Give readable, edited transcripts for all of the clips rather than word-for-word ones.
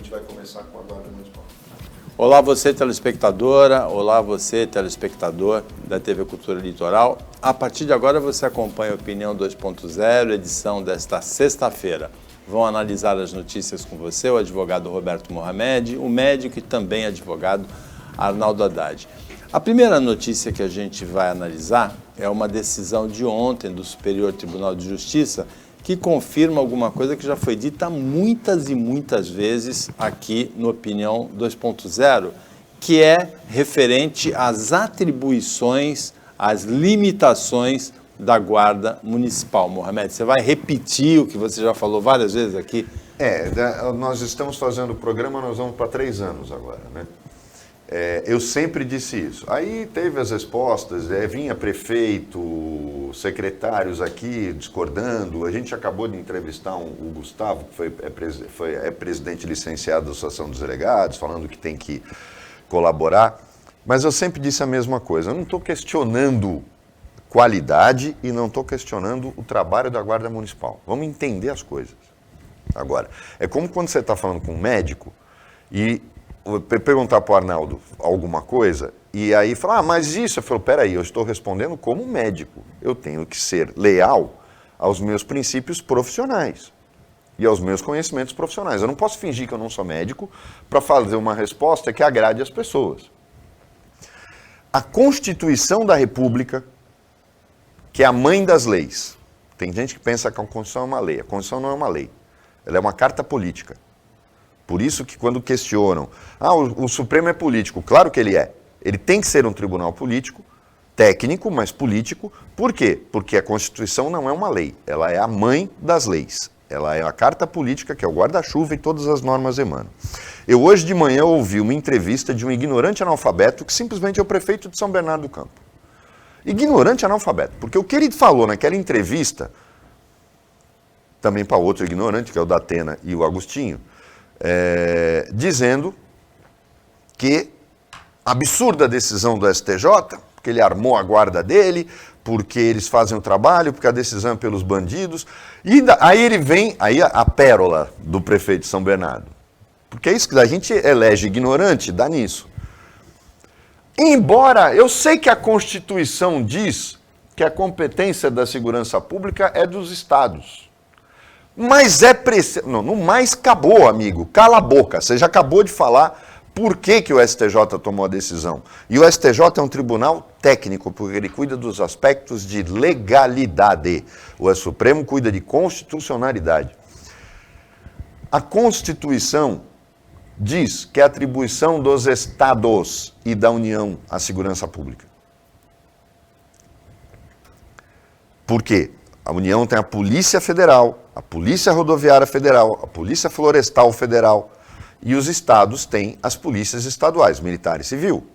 gente vai começar com a Guarda Municipal. Olá você telespectadora, olá você telespectador da TV Cultura Litoral. A partir de agora você acompanha a Opinião 2.0, edição desta sexta-feira. Vão analisar as notícias com você o advogado Roberto Mohamed, o médico e também advogado Arnaldo Haddad. A primeira notícia que a gente vai analisar é uma decisão de ontem do Superior Tribunal de Justiça que confirma alguma coisa que já foi dita muitas e muitas vezes aqui no Opinião 2.0, que é referente às atribuições, às limitações da Guarda Municipal. Mohamed, você vai repetir o que você já falou várias vezes aqui? Nós estamos fazendo o programa, nós vamos para 3 anos agora, né? Eu sempre disse isso. Aí teve as respostas, vinha prefeito, secretários aqui discordando. A gente acabou de entrevistar o Gustavo, que é presidente licenciado da Associação dos Delegados, falando que tem que colaborar. Mas eu sempre disse a mesma coisa. Eu não estou questionando qualidade e não estou questionando o trabalho da Guarda Municipal. Vamos entender as coisas. Agora, é como quando você está falando com um médico e perguntar para o Arnaldo alguma coisa, e aí falar, mas isso, eu falo, peraí, eu estou respondendo como médico, eu tenho que ser leal aos meus princípios profissionais e aos meus conhecimentos profissionais. Eu não posso fingir que eu não sou médico para fazer uma resposta que agrade as pessoas. A Constituição da República, que é a mãe das leis, tem gente que pensa que a Constituição é uma lei, a Constituição não é uma lei, ela é uma carta política. Por isso que quando questionam, o Supremo é político, claro que ele é. Ele tem que ser um tribunal político, técnico, mas político. Por quê? Porque a Constituição não é uma lei, ela é a mãe das leis. Ela é a carta política, que é o guarda-chuva e todas as normas emanam. Eu hoje de manhã ouvi uma entrevista de um ignorante analfabeto que simplesmente é o prefeito de São Bernardo do Campo. Ignorante analfabeto, porque o que ele falou naquela entrevista, também para outro ignorante, que é o Datena e o Agostinho, dizendo que absurda a decisão do STJ, porque ele armou a guarda dele, porque eles fazem o trabalho, porque a decisão é pelos bandidos. E aí ele vem, aí a pérola do prefeito de São Bernardo. Porque é isso que a gente elege ignorante, dá nisso. Embora eu sei que a Constituição diz que a competência da segurança pública é dos estados. Mas é preciso... Não, no mais acabou, amigo. Cala a boca. Você já acabou de falar por que o STJ tomou a decisão. E o STJ é um tribunal técnico, porque ele cuida dos aspectos de legalidade. O Supremo cuida de constitucionalidade. A Constituição diz que é atribuição dos estados e da União à segurança pública. Por quê? A União tem a Polícia Federal, a Polícia Rodoviária Federal, a Polícia Florestal Federal e os estados têm as polícias estaduais, militar e civil.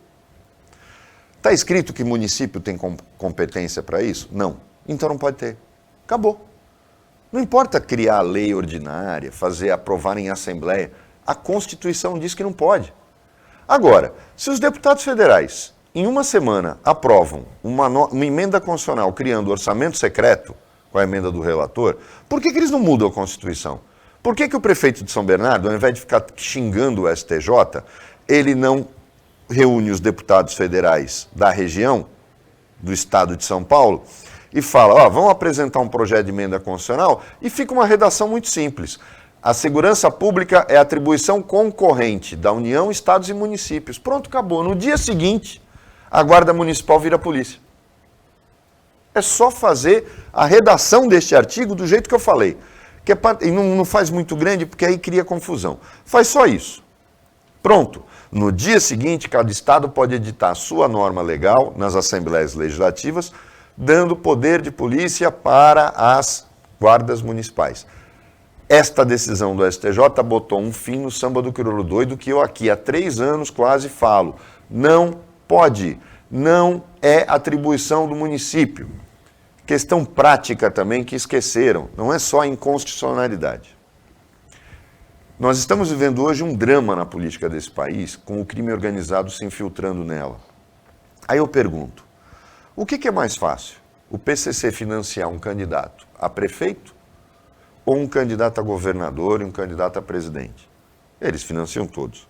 Está escrito que município tem competência para isso? Não. Então não pode ter. Acabou. Não importa criar lei ordinária, aprovar em assembleia. A Constituição diz que não pode. Agora, se os deputados federais, em uma semana, aprovam uma emenda constitucional criando orçamento secreto, com a emenda do relator, por que eles não mudam a Constituição? Por que o prefeito de São Bernardo, ao invés de ficar xingando o STJ, ele não reúne os deputados federais da região, do estado de São Paulo, e fala, vamos apresentar um projeto de emenda constitucional, e fica uma redação muito simples. A segurança pública é atribuição concorrente da União, estados e municípios. Pronto, acabou. No dia seguinte, a Guarda Municipal vira polícia. É só fazer a redação deste artigo do jeito que eu falei. E não faz muito grande, porque aí cria confusão. Faz só isso. Pronto. No dia seguinte, cada estado pode editar a sua norma legal nas assembleias legislativas, dando poder de polícia para as guardas municipais. Esta decisão do STJ botou um fim no samba do crioulo doido, que eu aqui há 3 anos quase falo. Não pode. Não é atribuição do município. Questão prática também que esqueceram, não é só inconstitucionalidade. Nós estamos vivendo hoje um drama na política desse país, com o crime organizado se infiltrando nela. Aí eu pergunto, o que é mais fácil? O PCC financiar um candidato a prefeito ou um candidato a governador e um candidato a presidente? Eles financiam todos.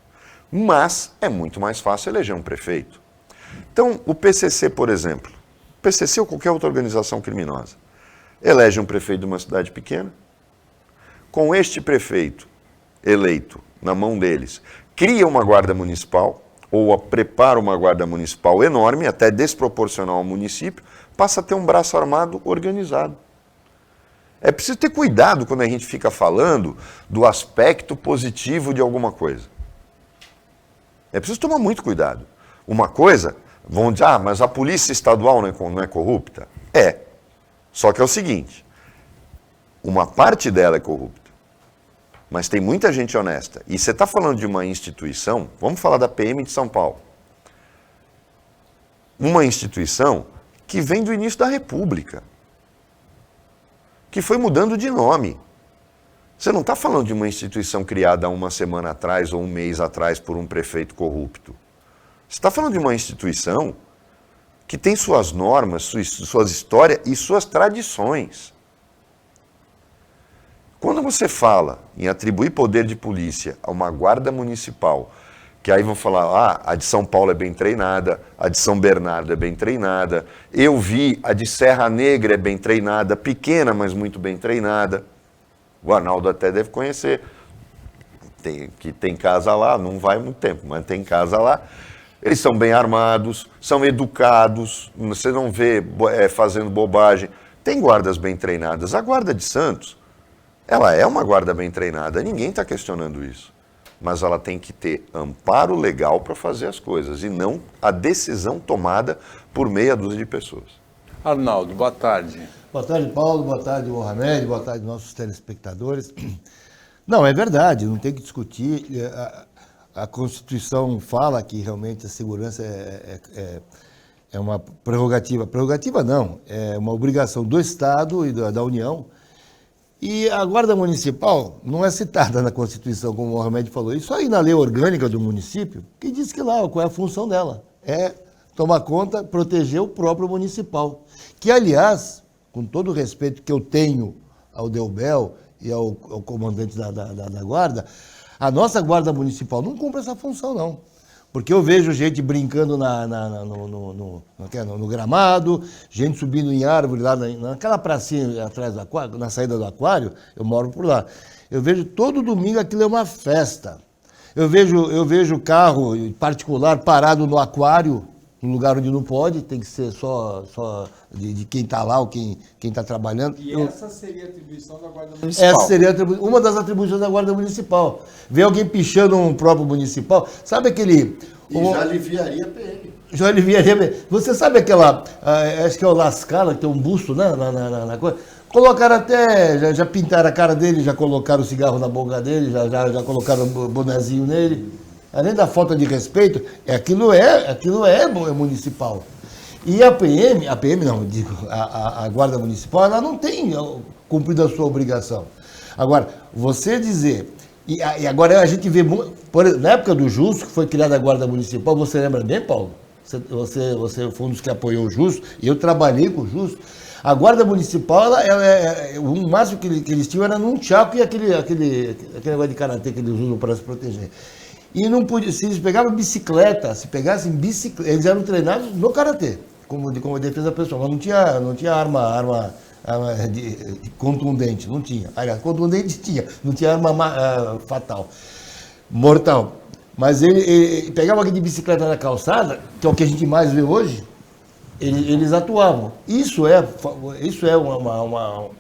Mas é muito mais fácil eleger um prefeito. Então, o PCC, por exemplo, PCC ou qualquer outra organização criminosa, elege um prefeito de uma cidade pequena, com este prefeito eleito na mão deles, cria uma guarda municipal, ou prepara uma guarda municipal enorme, até desproporcional ao município, passa a ter um braço armado organizado. É preciso ter cuidado quando a gente fica falando do aspecto positivo de alguma coisa. É preciso tomar muito cuidado. Uma coisa, vão dizer, mas a polícia estadual não é corrupta? É. Só que é o seguinte, uma parte dela é corrupta. Mas tem muita gente honesta. E você está falando de uma instituição, vamos falar da PM de São Paulo. Uma instituição que vem do início da República, que foi mudando de nome. Você não está falando de uma instituição criada há uma semana atrás ou um mês atrás por um prefeito corrupto. Você está falando de uma instituição que tem suas normas, suas histórias e suas tradições. Quando você fala em atribuir poder de polícia a uma guarda municipal, que aí vão falar, a de São Paulo é bem treinada, a de São Bernardo é bem treinada, eu vi, a de Serra Negra é bem treinada, pequena, mas muito bem treinada. O Arnaldo até deve conhecer, que tem casa lá, não vai há muito tempo, mas tem casa lá. Eles são bem armados, são educados, você não vê fazendo bobagem. Tem guardas bem treinadas. A guarda de Santos, ela é uma guarda bem treinada, ninguém está questionando isso. Mas ela tem que ter amparo legal para fazer as coisas e não a decisão tomada por meia dúzia de pessoas. Arnaldo, boa tarde. Boa tarde, Paulo. Boa tarde, Mohamed. Boa tarde, nossos telespectadores. Não, é verdade, não tem que discutir. A Constituição fala que realmente a segurança é uma prerrogativa. Prerrogativa não, é uma obrigação do Estado e da União. E a Guarda Municipal não é citada na Constituição, como o Mohamed falou. Isso aí na lei orgânica do município, que diz que lá qual é a função dela. É tomar conta, proteger o próprio municipal. Que, aliás, com todo o respeito que eu tenho ao Delbel e ao comandante da Guarda, a nossa Guarda Municipal não cumpre essa função, não. Porque eu vejo gente brincando no gramado, gente subindo em árvore lá naquela pracinha atrás do aquário, na saída do aquário, eu moro por lá. Eu vejo todo domingo aquilo é uma festa. Eu vejo carro particular parado no aquário, no lugar onde não pode, tem que ser só de quem está lá ou quem está trabalhando. E essa seria a atribuição da Guarda Municipal? Essa seria uma das atribuições da Guarda Municipal. Ver alguém pichando um próprio municipal. Sabe aquele... Já aliviaria a PM. Já aliviaria a PM. Você sabe aquela... acho que é o Lascala, que tem um busto, né? Na coisa. Colocaram até... Já pintaram a cara dele, já colocaram o cigarro na boca dele, já colocaram o bonezinho nele. Além da falta de respeito, aquilo é municipal. E a Guarda Municipal, ela não tem cumprido a sua obrigação. Agora, você dizer... E agora a gente vê... na época do Justo, que foi criada a Guarda Municipal, você lembra bem, Paulo? Você foi um dos que apoiou o Justo, e eu trabalhei com o Justo. A Guarda Municipal, o máximo que eles tinham era num tchaco e aquele negócio de karatê que eles usam para se proteger. E não podia, se eles pegavam bicicleta, se pegassem bicicleta, eles eram treinados no karatê, como defesa pessoal, mas não tinha arma contundente, não tinha. Aliás, contundente tinha, não tinha arma fatal, mortal. Mas ele pegava alguém de bicicleta na calçada, que é o que a gente mais vê hoje, eles atuavam. Isso é uma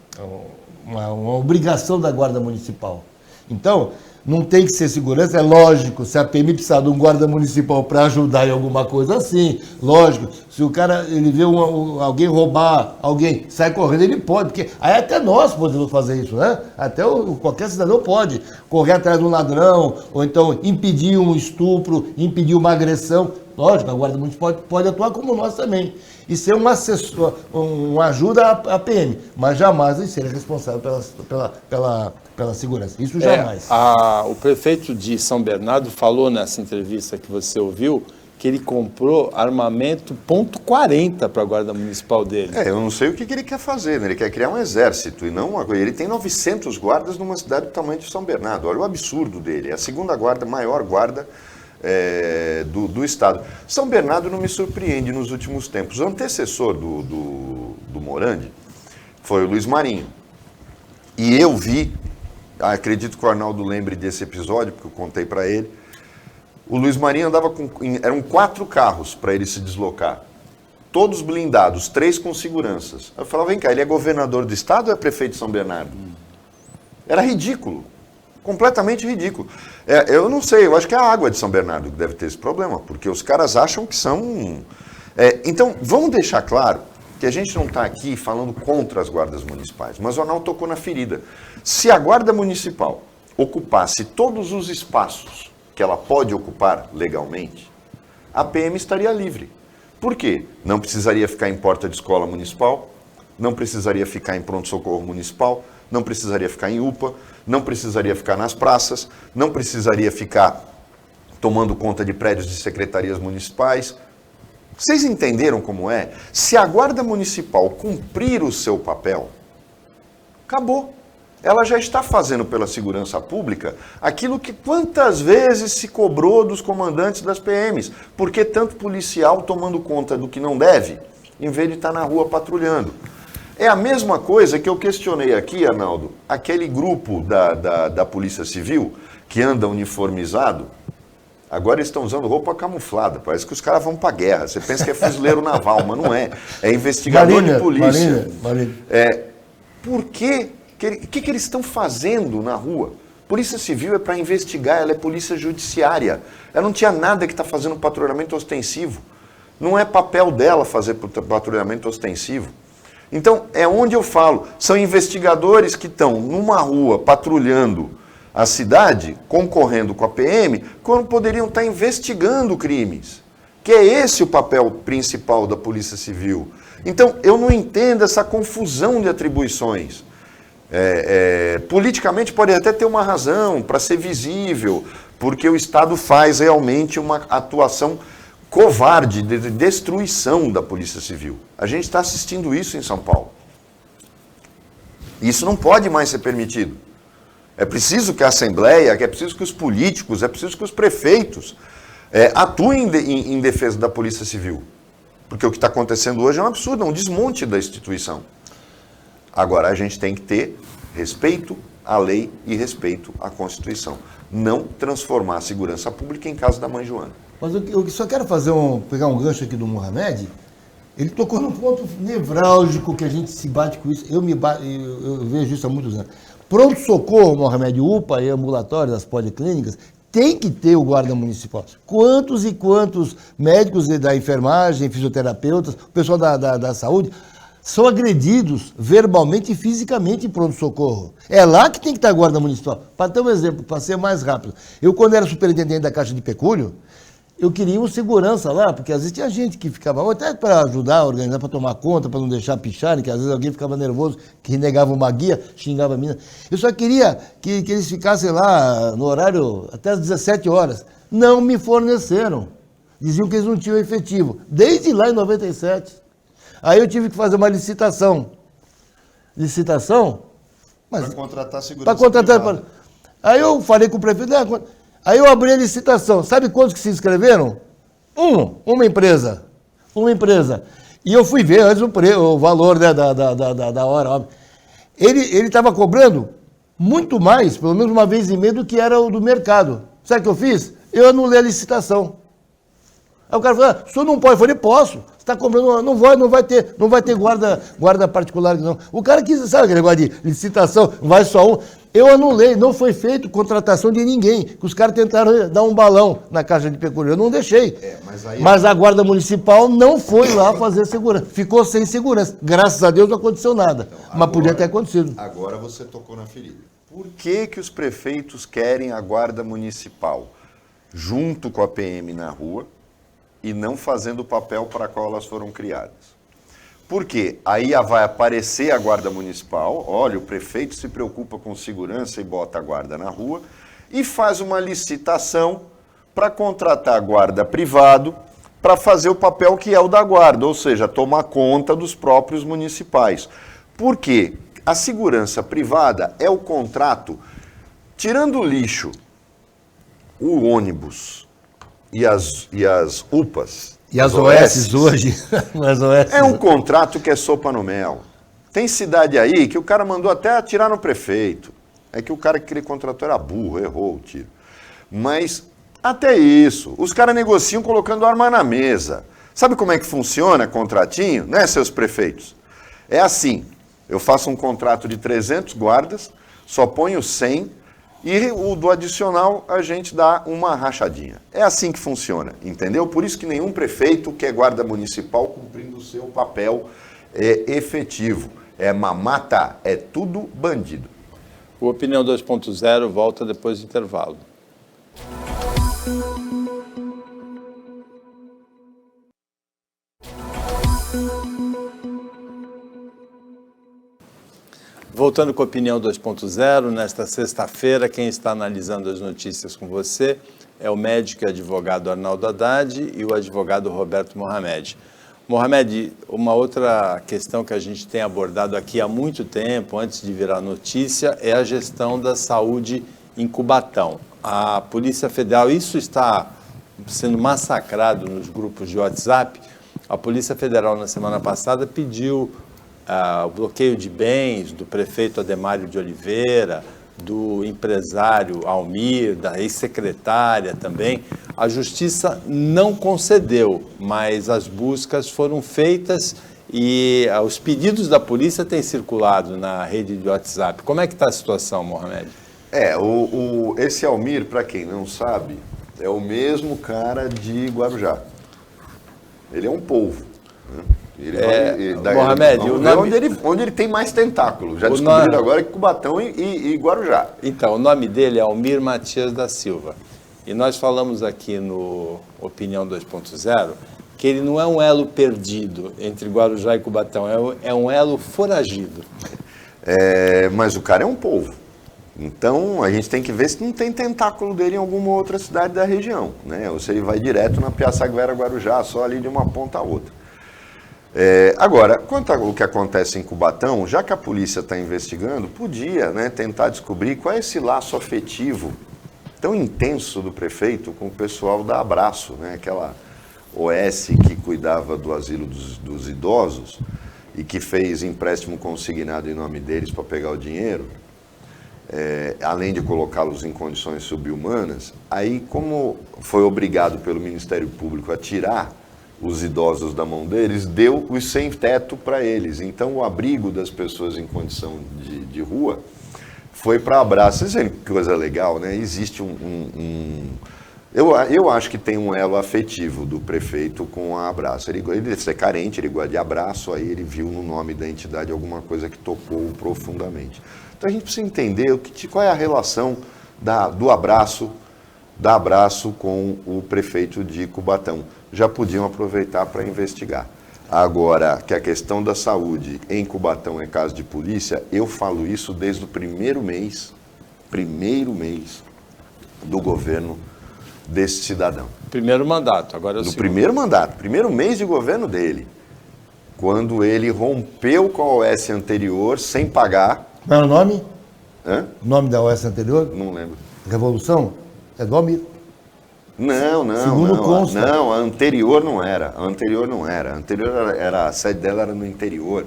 obrigação da Guarda Municipal. Então, não tem que ser segurança, é lógico, se a PM precisar de um guarda municipal para ajudar em alguma coisa assim, lógico, se o cara, ele vê alguém roubar, alguém sai correndo, ele pode, porque aí até nós podemos fazer isso, né? Até qualquer cidadão pode correr atrás de um ladrão, ou então impedir um estupro, impedir uma agressão, lógico, a Guarda Municipal pode atuar como nós também, e ser um assessor, uma ajuda à PM, mas jamais ele seria responsável pela segurança. Isso jamais. O prefeito de São Bernardo falou nessa entrevista que você ouviu que ele comprou armamento .40 para a guarda municipal dele. Eu não sei o que ele quer fazer, né? Ele quer criar um exército e não uma coisa. Ele tem 900 guardas numa cidade do tamanho de São Bernardo. Olha o absurdo dele. É a segunda guarda, maior guarda do Estado. São Bernardo não me surpreende nos últimos tempos. O antecessor do Morandi foi o Luiz Marinho. E eu vi, acredito que o Arnaldo lembre desse episódio, porque eu contei para ele, o Luiz Marinho andava eram 4 carros para ele se deslocar, todos blindados, 3 com seguranças. Eu falava, vem cá, ele é governador do estado ou é prefeito de São Bernardo? Era ridículo, completamente ridículo. Eu não sei, eu acho que é a água de São Bernardo que deve ter esse problema, porque os caras acham que são... Então, vamos deixar claro que a gente não está aqui falando contra as guardas municipais, mas o Arnaldo tocou na ferida. Se a guarda municipal ocupasse todos os espaços que ela pode ocupar legalmente, a PM estaria livre. Por quê? Não precisaria ficar em porta de escola municipal, não precisaria ficar em pronto-socorro municipal, não precisaria ficar em UPA, não precisaria ficar nas praças, não precisaria ficar tomando conta de prédios de secretarias municipais. Vocês entenderam como é? Se a guarda municipal cumprir o seu papel, acabou. Ela já está fazendo pela segurança pública aquilo que quantas vezes se cobrou dos comandantes das PMs. Por que tanto policial tomando conta do que não deve, em vez de estar na rua patrulhando? É a mesma coisa que eu questionei aqui, Arnaldo, aquele grupo da Polícia Civil que anda uniformizado. Agora eles estão usando roupa camuflada, parece que os caras vão para a guerra. Você pensa que é fuzileiro naval, mas não é. É investigador de polícia. Marinha. Por quê? O que eles estão fazendo na rua? Polícia Civil é para investigar, ela é polícia judiciária. Ela não tinha nada que está fazendo patrulhamento ostensivo. Não é papel dela fazer patrulhamento ostensivo. Então, é onde eu falo, são investigadores que estão numa rua patrulhando a cidade, concorrendo com a PM, quando poderiam estar investigando crimes. Que é esse o papel principal da Polícia Civil. Então, eu não entendo essa confusão de atribuições. Politicamente pode até ter uma razão para ser visível, porque o Estado faz realmente uma atuação covarde de destruição da Polícia Civil. A gente está assistindo isso em São Paulo. Isso não pode mais ser permitido. É preciso que a Assembleia, é preciso que os políticos, é preciso que os prefeitos atuem em defesa da Polícia Civil. Porque o que está acontecendo hoje é um absurdo, é um desmonte da instituição. Agora, a gente tem que ter respeito à lei e respeito à Constituição. Não transformar a segurança pública em casa da mãe Joana. Mas eu só quero pegar um gancho aqui do Mohamed. Ele tocou num ponto nevrálgico que a gente se bate com isso. Eu vejo isso há muitos anos. Pronto-socorro, Mohamed, UPA e ambulatório das policlínicas, tem que ter o guarda municipal. Quantos e quantos médicos da enfermagem, fisioterapeutas, o pessoal da saúde, são agredidos verbalmente e fisicamente em pronto-socorro. É lá que tem que estar a guarda municipal. Para ter um exemplo, para ser mais rápido. Eu, quando era superintendente da Caixa de Pecúlio, eu queria um segurança lá, porque às vezes tinha gente que ficava, até para ajudar a organizar, para tomar conta, para não deixar picharem, que às vezes alguém ficava nervoso, que negava uma guia, xingava a mina. Eu só queria que eles ficassem lá no horário até as 17 horas. Não me forneceram. Diziam que eles não tinham efetivo. Desde lá em 97. Aí eu tive que fazer uma licitação. Para contratar segurança. Para contratar. Aí eu falei com o prefeito, aí eu abri a licitação. Sabe quantos que se inscreveram? Uma empresa. E eu fui ver antes o valor, né, da hora. Ele estava cobrando muito mais, pelo menos uma vez e meia, do que era o do mercado. Sabe o que eu fiz? Eu anulei a licitação. Aí o cara falou, o senhor não pode. Eu falei, posso. Você está comprando, não vai ter guarda particular, não. O cara quis, sabe aquele negócio de licitação, vai só um. Eu anulei, não foi feito contratação de ninguém, que os caras tentaram dar um balão na Caixa de Pecúlio, eu não deixei. Mas a Guarda Municipal não foi lá fazer segurança, ficou sem segurança. Graças a Deus não aconteceu nada, então, mas podia ter acontecido. Agora você tocou na ferida. Por que os prefeitos querem a Guarda Municipal junto com a PM na rua e não fazendo o papel para qual elas foram criadas? Porque aí vai aparecer a Guarda Municipal, olha, o prefeito se preocupa com segurança e bota a guarda na rua, e faz uma licitação para contratar guarda privado para fazer o papel que é o da guarda, ou seja, tomar conta dos próprios municipais. Por quê? A segurança privada é o contrato, tirando o lixo, o ônibus e as UPAs. E as OS hoje? As OS. É um contrato que é sopa no mel. Tem cidade aí que o cara mandou até atirar no prefeito. É que o cara que ele contratou era burro, errou o tiro. Mas até isso, os caras negociam colocando arma na mesa. Sabe como é que funciona contratinho, né, seus prefeitos? É assim, eu faço um contrato de 300 guardas, só ponho 100 e o do adicional a gente dá uma rachadinha. É assim que funciona, entendeu? Por isso que nenhum prefeito quer guarda municipal cumprindo o seu papel efetivo. É mamata, é tudo bandido. O Opinião 2.0 volta depois do intervalo. Voltando com a Opinião 2.0, nesta sexta-feira, quem está analisando as notícias com você é o médico e advogado Arnaldo Haddad e o advogado Roberto Mohamed. Mohamed, uma outra questão que a gente tem abordado aqui há muito tempo, antes de virar notícia, é a gestão da saúde em Cubatão. A Polícia Federal, isso está sendo massacrado nos grupos de WhatsApp. A Polícia Federal, na semana passada, pediu o bloqueio de bens do prefeito Ademário de Oliveira, do empresário Almir, da ex-secretária também. A Justiça não concedeu, mas as buscas foram feitas e os pedidos da polícia têm circulado na rede de WhatsApp. Como é que está a situação, Mohamed? Esse Almir, para quem não sabe, é o mesmo cara de Guarujá. Ele é um polvo, né? Mohamed, onde ele tem mais tentáculo. Já descobriram agora que Cubatão e Guarujá. Então, o nome dele é Almir Matias da Silva. E nós falamos aqui no Opinião 2.0 que ele não é um elo perdido entre Guarujá e Cubatão, é um elo foragido. Mas o cara é um polvo. Então, a gente tem que ver se não tem tentáculo dele em alguma outra cidade da região, né? Ou se ele vai direto na Piaçaguera, Guarujá, só ali de uma ponta a outra. Agora, quanto ao que acontece em Cubatão, já que a polícia está investigando, podia, né, tentar descobrir qual é esse laço afetivo tão intenso do prefeito com o pessoal da Abraço, né, aquela OS que cuidava do asilo dos idosos e que fez empréstimo consignado em nome deles para pegar o dinheiro, além de colocá-los em condições subhumanas. Aí, como foi obrigado pelo Ministério Público a tirar os idosos da mão deles, deu os sem-teto para eles. Então, o abrigo das pessoas em condição de rua foi para Abraço. Isso é coisa legal, né? Existe eu acho que tem um elo afetivo do prefeito com a Abraço. Ele deve ser carente, ele gosta de abraço, aí ele viu no nome da entidade alguma coisa que tocou profundamente. Então, a gente precisa entender qual é a relação do Abraço com o prefeito de Cubatão. Já podiam aproveitar para investigar. Agora, que a questão da saúde em Cubatão é caso de polícia, eu falo isso desde o primeiro mês do governo desse cidadão. Primeiro mandato, agora é o do segundo. Primeiro mandato, primeiro mês de governo dele, quando ele rompeu com a OS anterior sem pagar. Qual é o nome? Hã? O nome da OS anterior? Não lembro. Revolução? É do Almir. Não. Segundo consta. Não, a anterior não era. A anterior a sede dela era no interior.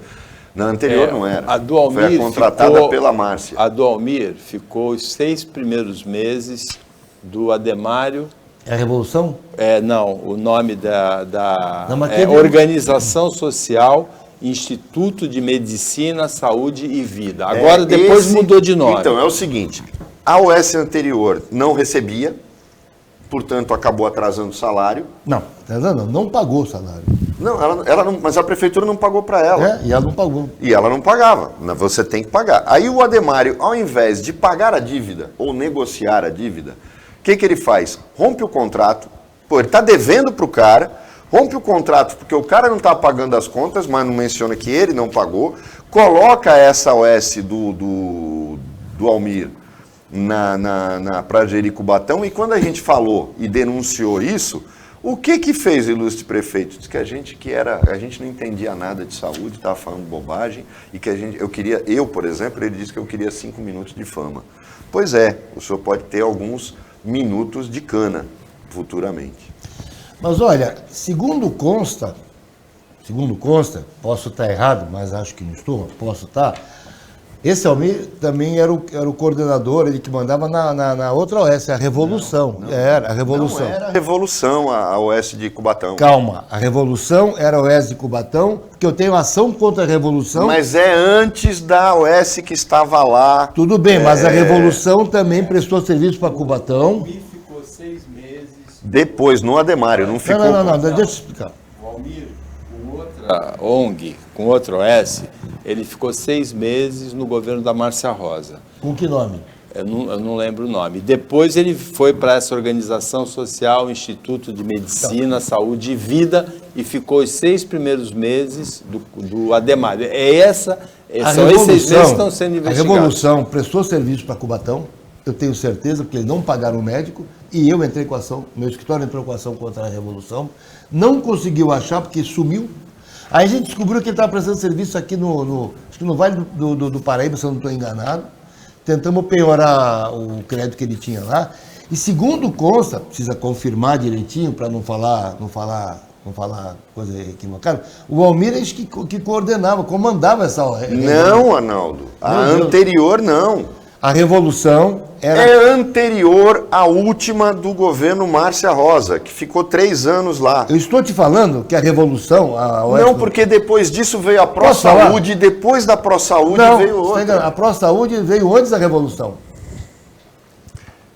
Na anterior não era. A do Almir foi contratada pela Márcia. A do Almir ficou os 6 primeiros meses do Ademário. É a Revolução? Não, o nome da Não, mas teve... Organização Social, Instituto de Medicina, Saúde e Vida. Agora, depois mudou de nome. Então, é o seguinte, a OS anterior não recebia, portanto, acabou atrasando o salário. Não pagou o salário. Não, ela não, mas a prefeitura não pagou para ela. E ela não pagou. E ela não pagava, você tem que pagar. Aí o Ademário, ao invés de pagar a dívida ou negociar a dívida, o que ele faz? Rompe o contrato, ele está devendo para o cara, rompe o contrato porque o cara não está pagando as contas, mas não menciona que ele não pagou, coloca essa OS do Almir para gerir Cubatão, e quando a gente falou e denunciou isso, o que fez o ilustre prefeito? Disse que a gente não entendia nada de saúde, estava falando bobagem, e que eu, por exemplo, ele disse que eu queria 5 minutos de fama. Pois é, o senhor pode ter alguns minutos de cana futuramente. Mas olha, segundo consta, posso estar errado, mas acho que não estou, posso estar. Esse Almir também era o coordenador, ele que mandava na outra OS, a Revolução. Era a Revolução. Não era a Revolução, a OS de Cubatão. Calma, a Revolução era a OS de Cubatão, porque eu tenho ação contra a Revolução. Mas é antes da OS que estava lá. Tudo bem, mas a Revolução também prestou serviço para Cubatão. E ficou 6 meses. Depois, no Ademário, não ficou. Não, deixa eu explicar. O Almir, com outra ONG, com outra OS, ele ficou 6 meses no governo da Márcia Rosa. Com que nome? Eu não lembro o nome. Depois ele foi para essa organização social, Instituto de Medicina, Saúde e Vida, e ficou os 6 primeiros meses do Ademário. São esses 6 meses que estão sendo investigados. A Revolução prestou serviço para Cubatão, eu tenho certeza, porque eles não pagaram o médico, e eu entrei com ação, meu escritório entrou com ação contra a Revolução, não conseguiu achar porque sumiu. Aí a gente descobriu que ele estava prestando serviço aqui acho que no Vale do Paraíba, se eu não estou enganado. Tentamos penhorar o crédito que ele tinha lá. E segundo consta, precisa confirmar direitinho para não falar coisa equivocada, o Almir que coordenava, comandava essa... Não, Arnaldo. A anterior não. A Revolução era... É anterior à última do governo Márcia Rosa, que ficou 3 anos lá. Eu estou te falando que a Revolução... Não, porque depois disso veio a Pró-Saúde, depois da Pró-Saúde veio outra. A Pró-Saúde veio antes da Revolução.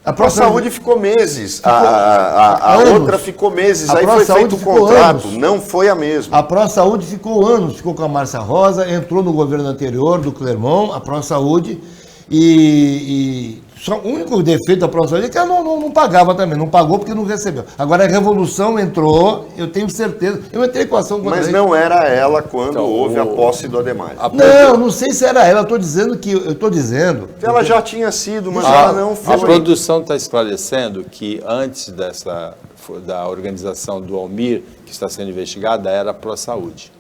A Pró-Saúde ficou meses, a outra ficou meses, aí foi feito o contrato, não foi a mesma. A Pró-Saúde ficou anos, ficou com a Márcia Rosa, entrou no governo anterior, do Clermont, a Pró-Saúde, e só o único defeito da Pró-Saúde é que ela não pagava também, não pagou porque não recebeu. Agora a Revolução entrou, eu tenho certeza, eu entrei com a ação contra Mas ele. não era ela quando houve a posse do Ademário. Não sei se era ela, eu estou dizendo... Ela já tinha sido, mas ela não foi. A produção está esclarecendo que antes da organização do Almir, que está sendo investigada, era a Pró-Saúde.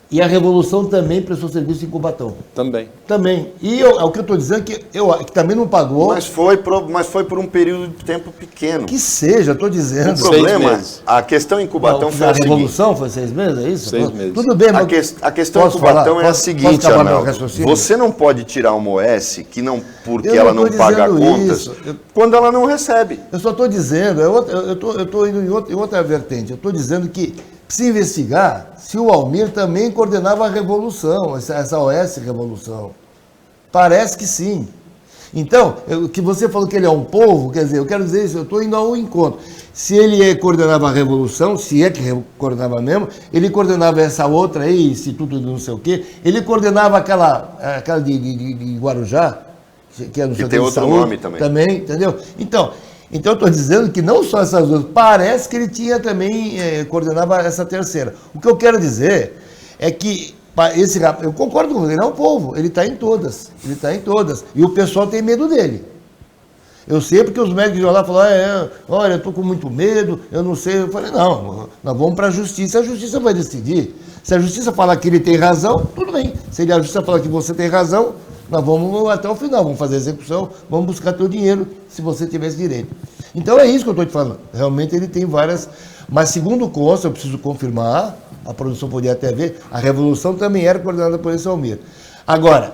E a Revolução também prestou serviço em Cubatão. Também. E é o que eu estou dizendo, que também não pagou. Mas foi por um período de tempo pequeno. Que seja, estou dizendo. O problema, a questão em Cubatão foi a seguinte. A Revolução foi 6 meses, é isso? 6 meses. Tudo bem, mas... A questão em Cubatão é a seguinte, Arnaldo. Você não pode tirar uma OS porque ela não paga contas, quando ela não recebe. Eu só estou dizendo, eu estou indo em outra vertente. Eu estou dizendo que precisa investigar se o Almir também coordenava a Revolução, essa OS Revolução. Parece que sim. Então, que você falou que ele é um povo, quer dizer, eu quero dizer isso, eu estou indo ao encontro. Se ele coordenava a Revolução, se é que coordenava mesmo, ele coordenava essa outra aí, Instituto de não sei o quê, ele coordenava aquela de Guarujá, que é no que tem outro saúde, nome também. Também, entendeu? Então eu estou dizendo que não só essas duas, parece que ele tinha também, coordenava essa terceira. O que eu quero dizer é que eu concordo com ele, ele é um povo, ele está em todas, e o pessoal tem medo dele. Eu sei porque os médicos iam lá e falaram, olha, eu estou com muito medo, eu não sei. Eu falei, não, nós vamos para a justiça vai decidir. Se a justiça falar que ele tem razão, tudo bem. Se a justiça falar que você tem razão, nós vamos até o final, vamos fazer a execução, vamos buscar teu dinheiro, se você tivesse direito. Então é isso que eu estou te falando. Realmente ele tem várias... Mas segundo consta, eu preciso confirmar, a produção podia até ver, a Revolução também era coordenada por esse Almir. Agora,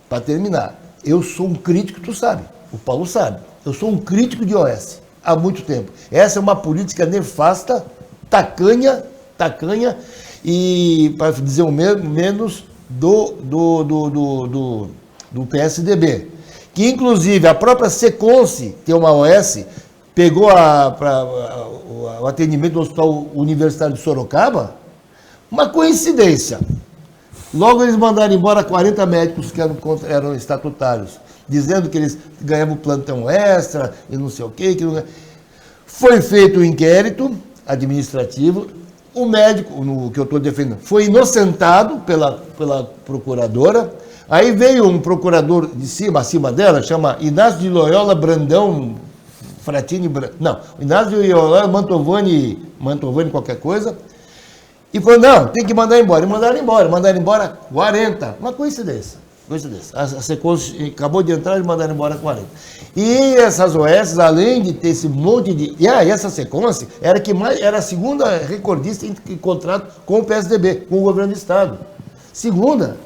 para terminar, eu sou um crítico, tu sabe, o Paulo sabe, eu sou um crítico de OS há muito tempo. Essa é uma política nefasta, tacanha, e, para dizer o menos, do PSDB, que inclusive a própria Seconce, que é uma OS, pegou o atendimento do Hospital Universitário de Sorocaba, uma coincidência. Logo eles mandaram embora 40 médicos que eram estatutários, dizendo que eles ganhavam plantão extra e não sei o quê. Foi feito um inquérito administrativo, o médico, no que eu estou defendendo, foi inocentado pela procuradora, Aí veio um procurador de cima, acima dela, chama Inácio de Loyola Brandão Fratini, não, Inácio de Loyola Mantovani qualquer coisa, e falou, não, tem que mandar embora. E mandaram embora 40. Uma coincidência. A Secons acabou de entrar e mandaram embora 40. E essas OS, além de ter esse monte de... E essa Secons era a segunda recordista em contrato com o PSDB, com o governo do Estado. Segunda.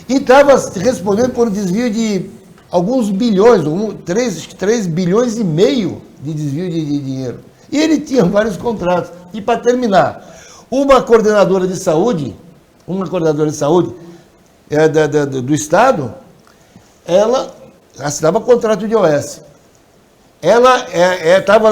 E estava respondendo por um desvio de alguns bilhões, 3 bilhões e meio de desvio de dinheiro. E ele tinha vários contratos. E para terminar, uma coordenadora de saúde do Estado, ela assinava contrato de OS. Ela estava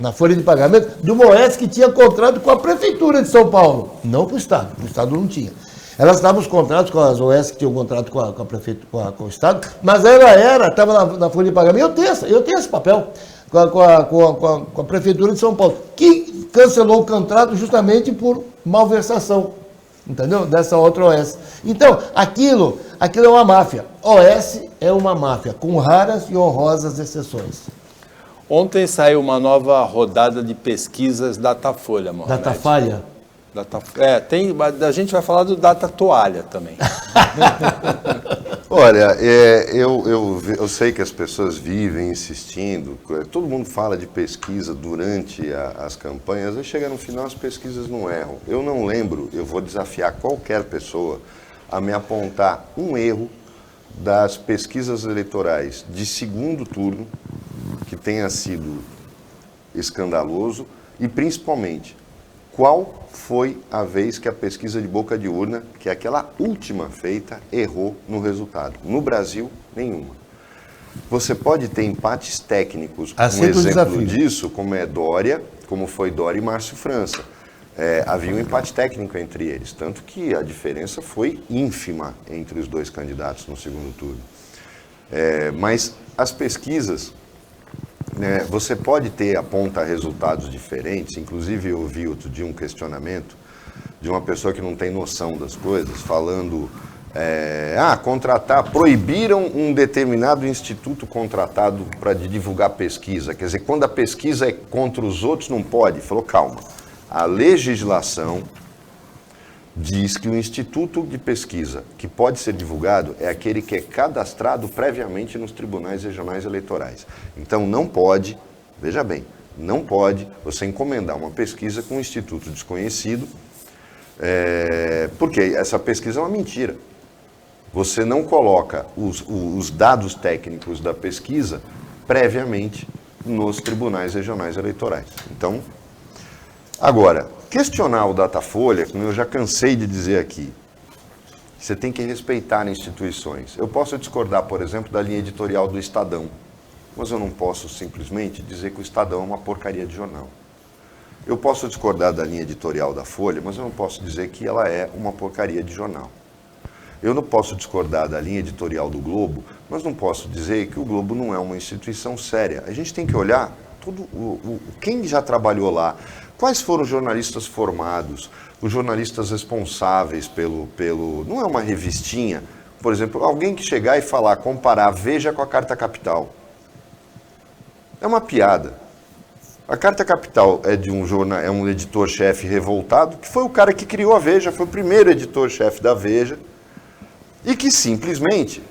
na folha de pagamento de uma OS que tinha contrato com a Prefeitura de São Paulo, não com o Estado. O Estado não tinha. Elas estavam os contratos com as OS que tinham contrato com a Prefeitura, com o Estado, mas ela estava na folha de pagamento. Eu tenho esse papel com a Prefeitura de São Paulo, que cancelou o contrato justamente por malversação, entendeu? Dessa outra OS. Então, aquilo é uma máfia. OS é uma máfia, com raras e honrosas exceções. Ontem saiu uma nova rodada de pesquisas Datafolha, Mohamed. Datafalha? A gente vai falar do Data Toalha também. Olha, eu sei que as pessoas vivem insistindo, todo mundo fala de pesquisa durante as campanhas, aí chega no final as pesquisas não erram. Eu não lembro, eu vou desafiar qualquer pessoa a me apontar um erro das pesquisas eleitorais de segundo turno que tenha sido escandaloso e principalmente qual foi a vez que a pesquisa de boca de urna, que é aquela última feita, errou no resultado. No Brasil, nenhuma. Você pode ter empates técnicos. Um exemplo disso, como foi Dória e Márcio França. Havia um empate técnico entre eles, tanto que a diferença foi ínfima entre os dois candidatos no segundo turno. Mas as pesquisas... você pode apontar resultados diferentes, inclusive eu ouvi outro dia um questionamento de uma pessoa que não tem noção das coisas, falando, proibiram um determinado instituto contratado para divulgar pesquisa, quer dizer, quando a pesquisa é contra os outros não pode. Falou, calma, a legislação diz que o instituto de pesquisa que pode ser divulgado é aquele que é cadastrado previamente nos tribunais regionais eleitorais. Então não pode, veja bem, não pode você encomendar uma pesquisa com um instituto desconhecido, porque essa pesquisa é uma mentira. Você não coloca os dados técnicos da pesquisa previamente nos tribunais regionais eleitorais. Então, agora, questionar o Datafolha, como eu já cansei de dizer aqui, você tem que respeitar instituições. Eu posso discordar, por exemplo, da linha editorial do Estadão, mas eu não posso simplesmente dizer que o Estadão é uma porcaria de jornal. Eu posso discordar da linha editorial da Folha, mas eu não posso dizer que ela é uma porcaria de jornal. Eu não posso discordar da linha editorial do Globo, mas não posso dizer que o Globo não é uma instituição séria. A gente tem que olhar quem já trabalhou lá. Quais foram os jornalistas formados, os jornalistas responsáveis pelo... Não é uma revistinha, por exemplo, alguém que chegar e falar, comparar a Veja com a Carta Capital. É uma piada. A Carta Capital é um editor-chefe revoltado, que foi o cara que criou a Veja, foi o primeiro editor-chefe da Veja, e que simplesmente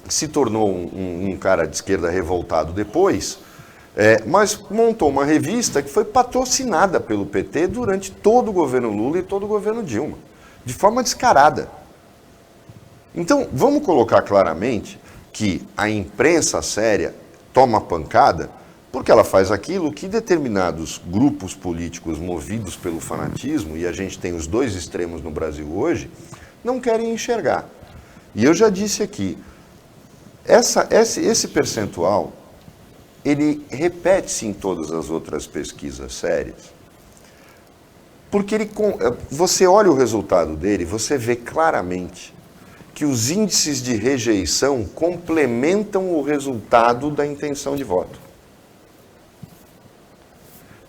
se tornou um cara de esquerda revoltado depois... mas montou uma revista que foi patrocinada pelo PT durante todo o governo Lula e todo o governo Dilma, de forma descarada. Então, vamos colocar claramente que a imprensa séria toma pancada porque ela faz aquilo que determinados grupos políticos movidos pelo fanatismo, e a gente tem os dois extremos no Brasil hoje, não querem enxergar. E eu já disse aqui, esse percentual... ele repete-se em todas as outras pesquisas sérias, porque você olha o resultado dele, você vê claramente que os índices de rejeição complementam o resultado da intenção de voto.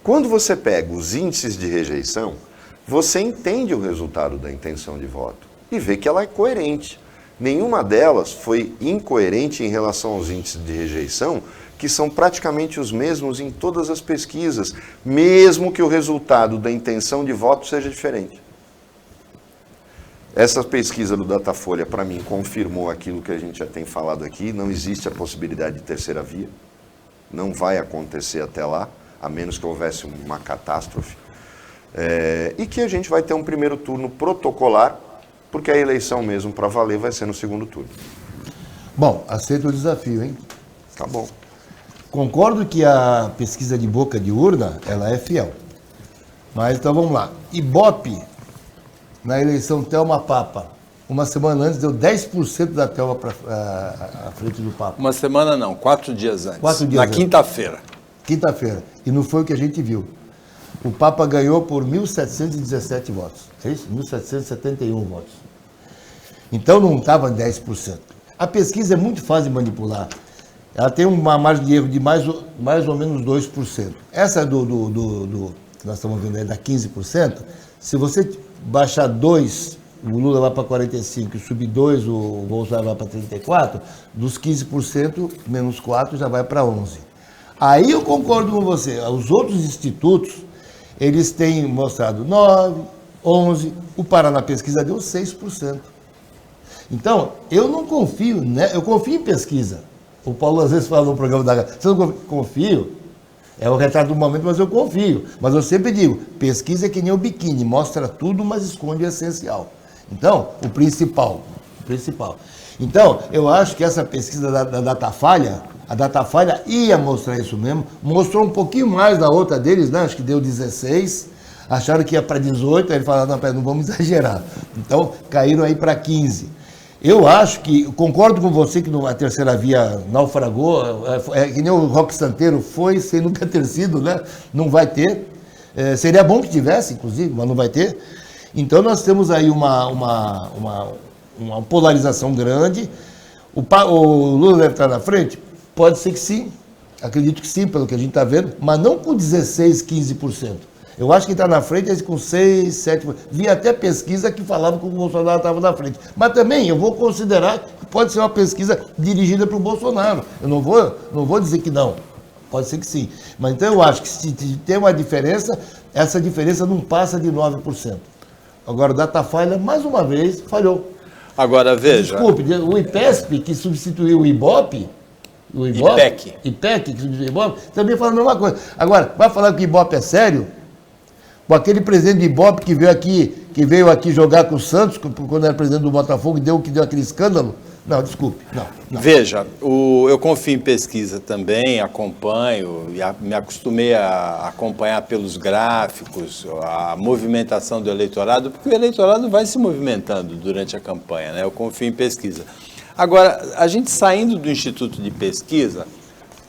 Quando você pega os índices de rejeição, você entende o resultado da intenção de voto. e ver que ela é coerente. Nenhuma delas foi incoerente em relação aos índices de rejeição, que são praticamente os mesmos em todas as pesquisas, mesmo que o resultado da intenção de voto seja diferente. Essa pesquisa do Datafolha, para mim, confirmou aquilo que a gente já tem falado aqui, não existe a possibilidade de terceira via, não vai acontecer até lá, a menos que houvesse uma catástrofe, e que a gente vai ter um primeiro turno protocolar, porque a eleição mesmo para valer vai ser no segundo turno. Bom, aceito o desafio, hein? Tá bom. Concordo que a pesquisa de boca de urna, ela é fiel. Mas então vamos lá. Ibope, na eleição Thelma Papa, uma semana antes deu 10% da Thelma à frente do Papa. Uma semana não, 4 dias antes. 4 dias na antes. quinta-feira. Quinta-feira. E não foi o que a gente viu. O Papa ganhou por 1.717 votos. É isso? 1.771 votos. Então não estava 10%. A pesquisa é muito fácil de manipular. Ela tem uma margem de erro de mais ou menos 2%. Essa que nós estamos vendo aí, da 15%, se você baixar 2, o Lula vai para 45%, e subir 2, o Bolsonaro vai para 34%, dos 15%, menos 4, já vai para 11%. Aí eu concordo com você. Os outros institutos, eles têm mostrado 9%, 11%, o Paraná Pesquisa deu 6%. Então, eu não confio, né? Eu confio em pesquisa. O Paulo às vezes fala no programa da... Você não confio? É o retrato do momento, mas eu confio. Mas eu sempre digo, pesquisa é que nem o biquíni, mostra tudo, mas esconde o essencial. Então, o principal. Então, eu acho que essa pesquisa da Datafolha, a Datafolha ia mostrar isso mesmo, mostrou um pouquinho mais da outra deles, né? Acho que deu 16, acharam que ia para 18, aí eles falaram, não vamos exagerar. Então, caíram aí para 15. Eu acho que, concordo com você que a terceira via naufragou, que nem o Roque Santeiro foi, sem nunca ter sido, né? Não vai ter. Seria bom que tivesse, inclusive, mas não vai ter. Então nós temos aí uma polarização grande. O Lula deve estar na frente? Pode ser que sim, acredito que sim, pelo que a gente está vendo, mas não com 16%, 15%. Eu acho que está na frente com 6%, 7%. Vi até pesquisa que falava que o Bolsonaro estava na frente. Mas também eu vou considerar que pode ser uma pesquisa dirigida para o Bolsonaro. Eu não vou dizer que não. Pode ser que sim. Mas então eu acho que se tem uma diferença, essa diferença não passa de 9%. Agora o Datafolha, mais uma vez, falhou. Agora veja... Desculpe, o IPESP, que substituiu o IBOP... IPEC, que substituiu o IBOP, também fala a mesma coisa. Agora, vai falar que o IBOP é sério? Com aquele presidente do Ibope que veio aqui jogar com o Santos, quando era presidente do Botafogo, e deu aquele escândalo? Não, desculpe. Não. Veja, eu confio em pesquisa também, acompanho, me acostumei a acompanhar pelos gráficos, a movimentação do eleitorado, porque o eleitorado vai se movimentando durante a campanha, né? Eu confio em pesquisa. Agora, a gente saindo do Instituto de Pesquisa,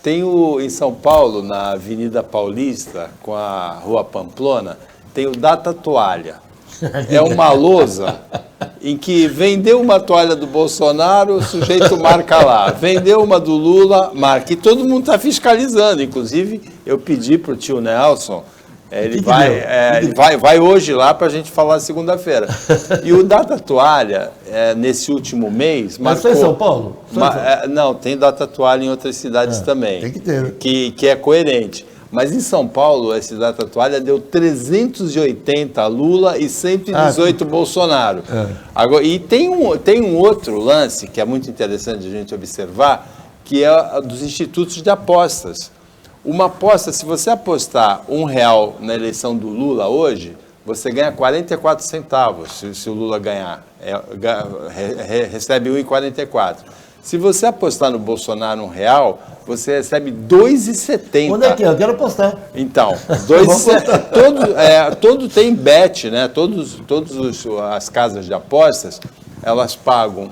tem em São Paulo, na Avenida Paulista, com a Rua Pamplona, tem o Data Toalha. É uma lousa em que vendeu uma toalha do Bolsonaro, o sujeito marca lá. Vendeu uma do Lula, marca. E todo mundo está fiscalizando. Inclusive, eu pedi para o tio Nelson, ele vai hoje lá para a gente falar segunda-feira. E o Data Toalha, nesse último mês... Mas só em São Paulo? Não, tem Data Toalha em outras cidades também. Tem que ter. Né? Que é coerente. Mas em São Paulo, esse Data Toalha deu 380 Lula e 118 Bolsonaro. Agora, e tem um outro lance que é muito interessante a gente observar, que é dos institutos de apostas. Uma aposta, se você apostar R$1 na eleição do Lula hoje, você ganha 44 centavos se o Lula ganhar. Recebe 1,44. Se você apostar no Bolsonaro R$1, você recebe 2,70. Onde é que é? Eu quero apostar. Então, 2,70. Todo tem bet, né? Todas as casas de apostas, elas pagam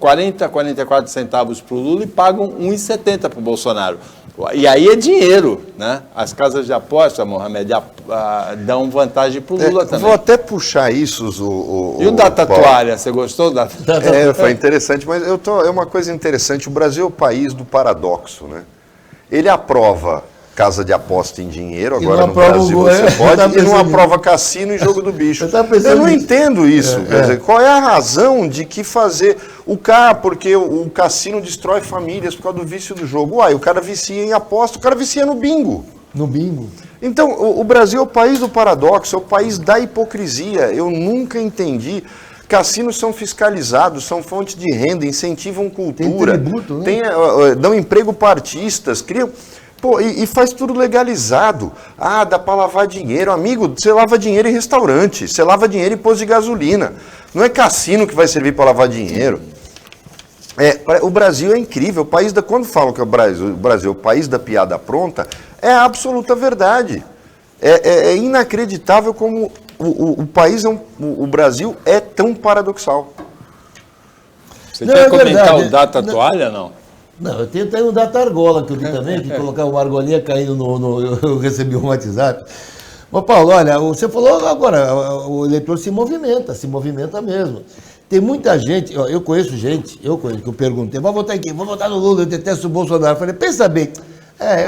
44 centavos para o Lula e pagam 1,70 para o Bolsonaro. E aí é dinheiro, né? As casas de aposta, Mohamed, dão vantagem para o Lula também. Vou até puxar isso. E o Data Toalha, você gostou? Foi interessante, mas é uma coisa interessante. O Brasil é o país do paradoxo, né? Ele aprova casa de aposta em dinheiro, E agora não no aprova Brasil o você gol, pode, eu tava e não pensando aprova cassino e jogo do bicho. Eu tava pensando Eu não nisso. entendo isso. Quer dizer, qual é a razão de que fazer o cara, porque o cassino destrói famílias por causa do vício do jogo. Uai, o cara vicia em aposta, o cara vicia no bingo. No bingo. Então, o Brasil é o país do paradoxo, é o país da hipocrisia. Eu nunca entendi. Cassinos são fiscalizados, são fonte de renda, incentivam cultura. Tem tributo, né? Dão emprego para artistas, criam... Pô, e faz tudo legalizado. Ah, dá para lavar dinheiro. Amigo, você lava dinheiro em restaurante, você lava dinheiro em posto de gasolina. Não é cassino que vai servir para lavar dinheiro. O Brasil é incrível. O país quando falam que o Brasil é o país da piada pronta, é a absoluta verdade. É inacreditável como o país, o Brasil é tão paradoxal. Você Não, quer é comentar verdade. o data toalha, não? Não, eu tenho até um data argola que eu vi também, que colocava uma argolinha caindo eu recebi um WhatsApp. Mas, Paulo, olha, você falou agora, o eleitor se movimenta mesmo. Tem muita gente, eu conheço gente, que eu perguntei, vou votar em quem? Vou votar no Lula, eu detesto o Bolsonaro. Eu falei, pensa bem,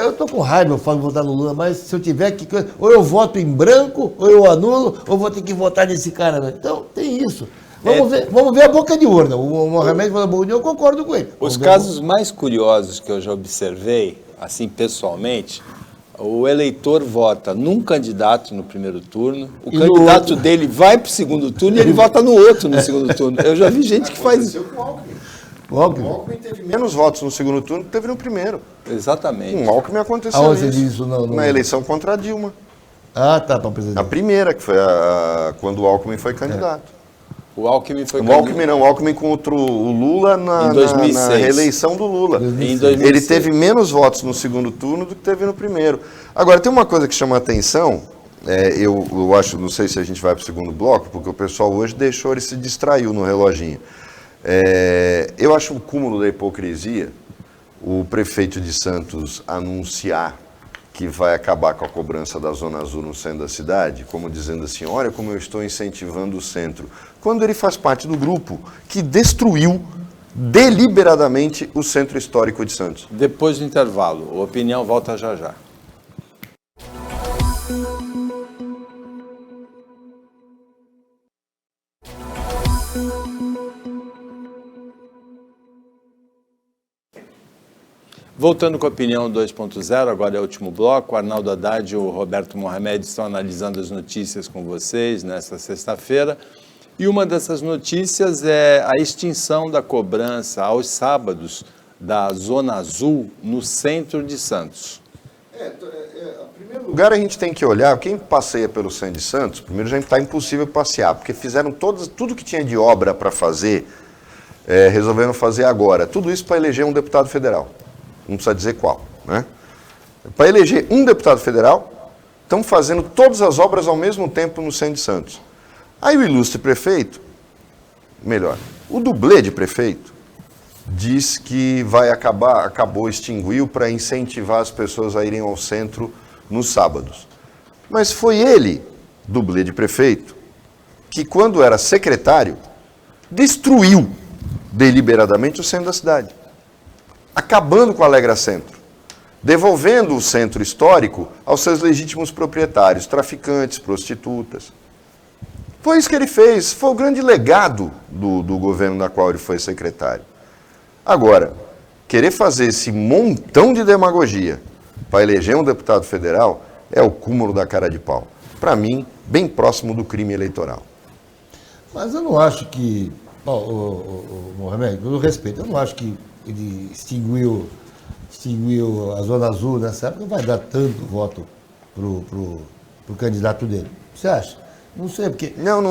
eu tô com raiva, eu falo votar no Lula, mas se eu tiver que, ou eu voto em branco, ou eu anulo, ou vou ter que votar nesse cara. Né? Então, tem isso. Vamos ver a boca de urna. O Mohamed falou, bom, eu concordo com ele. Os casos mais curiosos que eu já observei, assim, pessoalmente, o eleitor vota num candidato no primeiro turno, o candidato dele vai para o segundo turno e ele vota no outro no segundo turno. Eu já vi gente que faz isso. O Alckmin teve menos votos no segundo turno que teve no primeiro. Exatamente. Com o Alckmin aconteceu Aonde você isso. diz isso? Na eleição contra a Dilma. Ah, tá, para presidente. A primeira, que foi quando o Alckmin foi candidato. O Alckmin foi O Alckmin contra o Lula Em 2006. na reeleição do Lula. Em 2006. Ele teve menos votos no segundo turno do que teve no primeiro. Agora, tem uma coisa que chama atenção, eu acho, não sei se a gente vai para o segundo bloco, porque o pessoal hoje ele se distraiu no reloginho. Eu acho um cúmulo da hipocrisia o prefeito de Santos anunciar que vai acabar com a cobrança da Zona Azul no centro da cidade, como dizendo assim, olha como eu estou incentivando o centro, quando ele faz parte do grupo que destruiu deliberadamente o centro histórico de Santos. Depois do intervalo, a opinião volta já já. Voltando com a opinião 2.0, agora é o último bloco. O Arnaldo Haddad e o Roberto Mohamed estão analisando as notícias com vocês nesta sexta-feira. E uma dessas notícias é a extinção da cobrança aos sábados da Zona Azul no centro de Santos. Em primeiro lugar, a gente tem que olhar, quem passeia pelo centro de Santos, primeiro já está impossível passear, porque fizeram tudo que tinha de obra para fazer, resolveram fazer agora. Tudo isso para eleger um deputado federal. Não precisa dizer qual, né? Para eleger um deputado federal, estão fazendo todas as obras ao mesmo tempo no centro de Santos. Aí o ilustre prefeito, o dublê de prefeito, diz que extinguiu para incentivar as pessoas a irem ao centro nos sábados. Mas foi ele, dublê de prefeito, que quando era secretário, destruiu deliberadamente o centro da cidade, acabando com a Alegra Centro, devolvendo o centro histórico aos seus legítimos proprietários, traficantes, prostitutas. Foi isso que ele fez, foi o grande legado do governo da qual ele foi secretário. Agora, querer fazer esse montão de demagogia para eleger um deputado federal é o cúmulo da cara de pau. Para mim, bem próximo do crime eleitoral. Mas eu não acho que, Mohamed, com todo respeito, eu não acho que ele extinguiu a Zona Azul nessa época, vai dar tanto voto pro candidato dele. Você acha? Não sei, porque... Não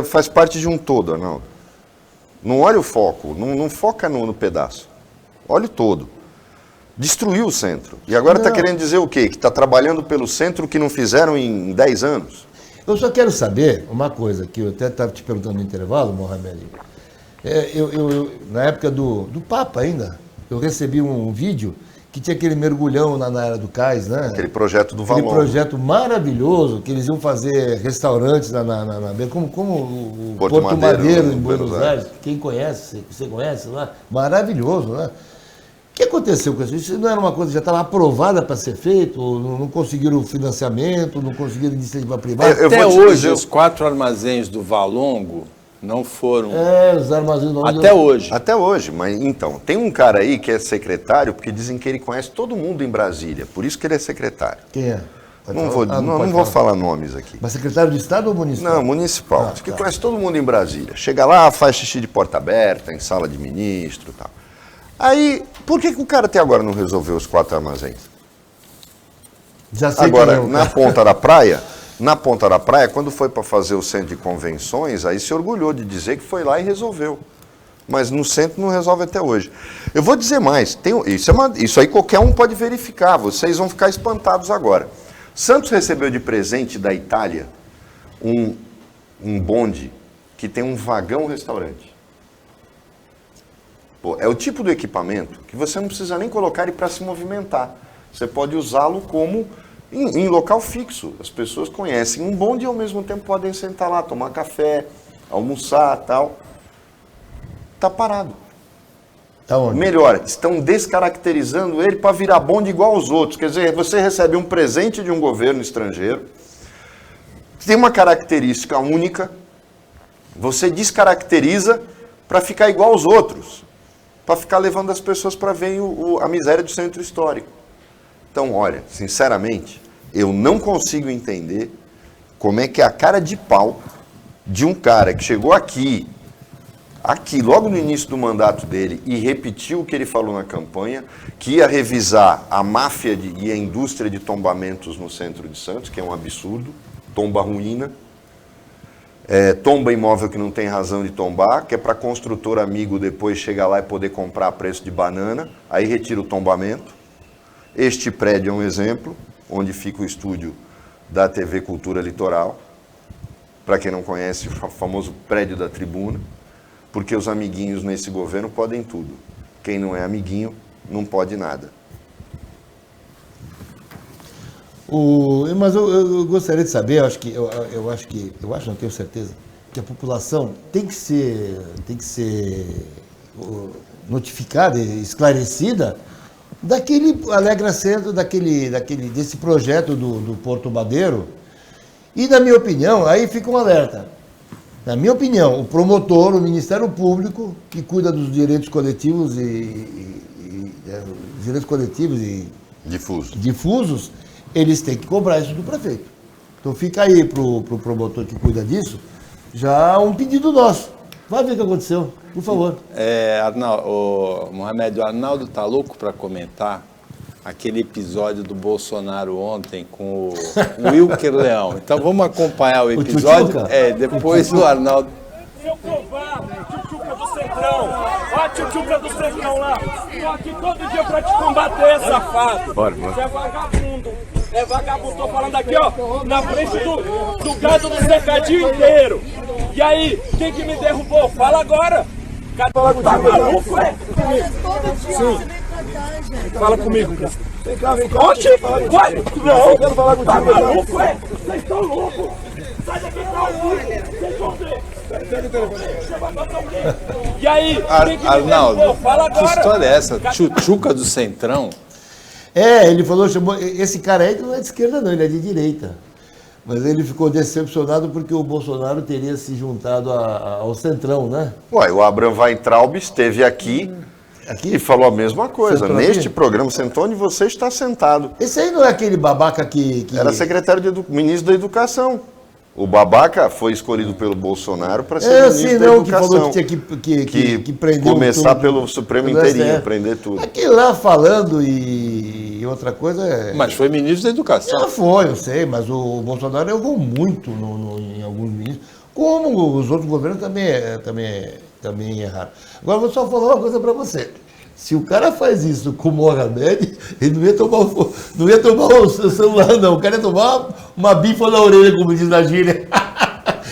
faz parte de um todo, Arnaldo. Não olha o foco, não foca no pedaço. Olha o todo. Destruiu o centro. E agora está querendo dizer o quê? Que está trabalhando pelo centro que não fizeram em 10 anos? Eu só quero saber uma coisa, que eu até estava te perguntando no intervalo, Mohamed. Na época do Papa ainda, eu recebi um vídeo que tinha aquele mergulhão na área do cais, né? Aquele projeto do Valon. Aquele projeto maravilhoso, que eles iam fazer restaurantes como o Porto Madeiro em Buenos Aires. Quem conhece, você conhece lá? Maravilhoso, né? que aconteceu com isso? Isso não era uma coisa que já estava aprovada para ser feito? Ou não conseguiram financiamento, não conseguiram iniciativa privada? Até hoje, os 4 armazéns do Valongo não foram... Os armazéns não... Até hoje. Até hoje, mas então, tem um cara aí que é secretário, porque dizem que ele conhece todo mundo em Brasília, por isso que ele é secretário. Quem é? Não vou falar nomes aqui. Mas secretário de Estado ou municipal? Não, municipal. Diz que conhece todo mundo em Brasília. Chega lá, faz xixi de porta aberta, em sala de ministro e tal. Aí, por que o cara até agora não resolveu os 4 armazéns? Já sei Agora, quem é o na cara. ponta da praia, quando foi para fazer o centro de convenções, aí se orgulhou de dizer que foi lá e resolveu. Mas no centro não resolve até hoje. Eu vou dizer mais, isso aí qualquer um pode verificar, vocês vão ficar espantados agora. Santos recebeu de presente da Itália um bonde que tem um vagão restaurante. Pô, é o tipo do equipamento que você não precisa nem colocar ele para se movimentar. Você pode usá-lo como em local fixo. As pessoas conhecem um bonde e ao mesmo tempo podem sentar lá, tomar café, almoçar, tal. Tá parado. Tá onde? Melhor, estão descaracterizando ele para virar bonde igual aos outros. Quer dizer, você recebe um presente de um governo estrangeiro, que tem uma característica única, você descaracteriza para ficar igual aos outros, para ficar levando as pessoas para ver a miséria do centro histórico. Então, olha, sinceramente, eu não consigo entender como é que é a cara de pau de um cara que chegou aqui, logo no início do mandato dele, e repetiu o que ele falou na campanha, que ia revisar a máfia e a indústria de tombamentos no centro de Santos, que é um absurdo, tomba ruína, tomba imóvel que não tem razão de tombar, que é para construtor amigo depois chegar lá e poder comprar a preço de banana, aí retira o tombamento. Este prédio é um exemplo, onde fica o estúdio da TV Cultura Litoral, para quem não conhece, o famoso prédio da Tribuna, porque os amiguinhos nesse governo podem tudo. Quem não é amiguinho não pode nada. Mas eu gostaria de saber, não tenho certeza, que a população tem que ser notificada, esclarecida daquele alegra-cedo, desse projeto do Porto Madeiro. E, na minha opinião, aí fica um alerta. Na minha opinião, o promotor, o Ministério Público, que cuida dos direitos coletivos difusos, eles têm que cobrar isso do prefeito. Então fica aí para o promotor que cuida disso, já um pedido nosso. Vai ver o que aconteceu, por favor. Mohamed, o Arnaldo está louco para comentar aquele episódio do Bolsonaro ontem com o Wilker Leão. Então vamos acompanhar o episódio. Depois o Arnaldo. Seu covarde, tchutchuca do Centrão. Ó a tchutchuca do Centrão lá. Tô aqui todo dia pra te combater, safado. Bora. Você é vagabundo. É vagabundo. Tô falando aqui, ó, na frente do gado do cercadinho inteiro. E aí, quem que me derrubou? Fala agora. Tá maluco, é? Sim. Fala comigo, cara. Vem cá, vem cá. Oxi, vai! Não, eu quero falar contigo. Tá maluco, é? Vocês estão loucos. Sai daqui, tá ouvindo. Vocês vão ver. E aí, quem que me Arnaldo, derrubou? Fala agora. que história é essa? Tchutchuca do Centrão? Ele chamou, esse cara aí não é de esquerda não, ele é de direita. Mas ele ficou decepcionado porque o Bolsonaro teria se juntado ao Centrão, né? Ué, o Abraham Weintraub esteve aqui e falou a mesma coisa. Sentou Neste aqui? programa, sentou onde você está sentado. Esse aí não é aquele babaca que... Era secretário ministro da Educação. O babaca foi escolhido pelo Bolsonaro para ser ministro da não, Educação. que falou que tinha que prender começar tudo, pelo Supremo pelo inteirinho, STF. prender tudo. Aquele lá falando e outra coisa é... Mas foi ministro da Educação. Já foi, eu sei, mas o Bolsonaro errou muito em alguns ministros, como os outros governos também erraram. Agora, vou só falar uma coisa para você. Se o cara faz isso com o Mohamed, ele não ia tomar o seu celular, não. O cara ia tomar uma bifa na orelha, como diz na gíria.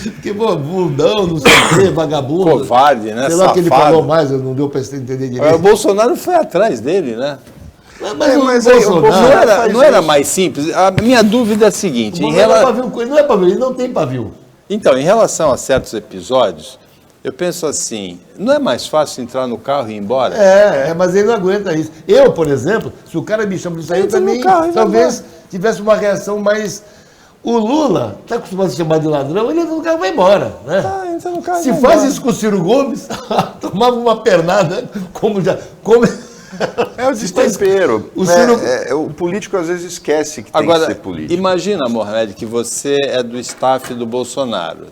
Porque, bundão, não sei o quê, vagabundo. Covarde, né? Sei lá o que ele Safado. falou mais, não deu para entender direito. O Bolsonaro foi atrás dele, né? Mas aí, o o Bolsonaro... Não era mais simples? A minha dúvida é a seguinte. Não é pavio, ele não é pavio, ele não tem pavio. Então, em relação a certos episódios, Eu penso assim, não é mais fácil entrar no carro e ir embora? Mas ele não aguenta isso. Eu, por exemplo, se o cara me chama de sair, eu Entra no também carro e vai talvez tivesse uma reação mais... O Lula está acostumado a se chamar de ladrão, ele entra no carro e vai embora. Né? Entra no carro e Se vai faz embora. isso com o Ciro Gomes, tomava uma pernada, como já... É o destempero. O Ciro- O político às vezes esquece que tem Agora, que ser político. imagina, Mohamed, que você é do staff do Bolsonaro.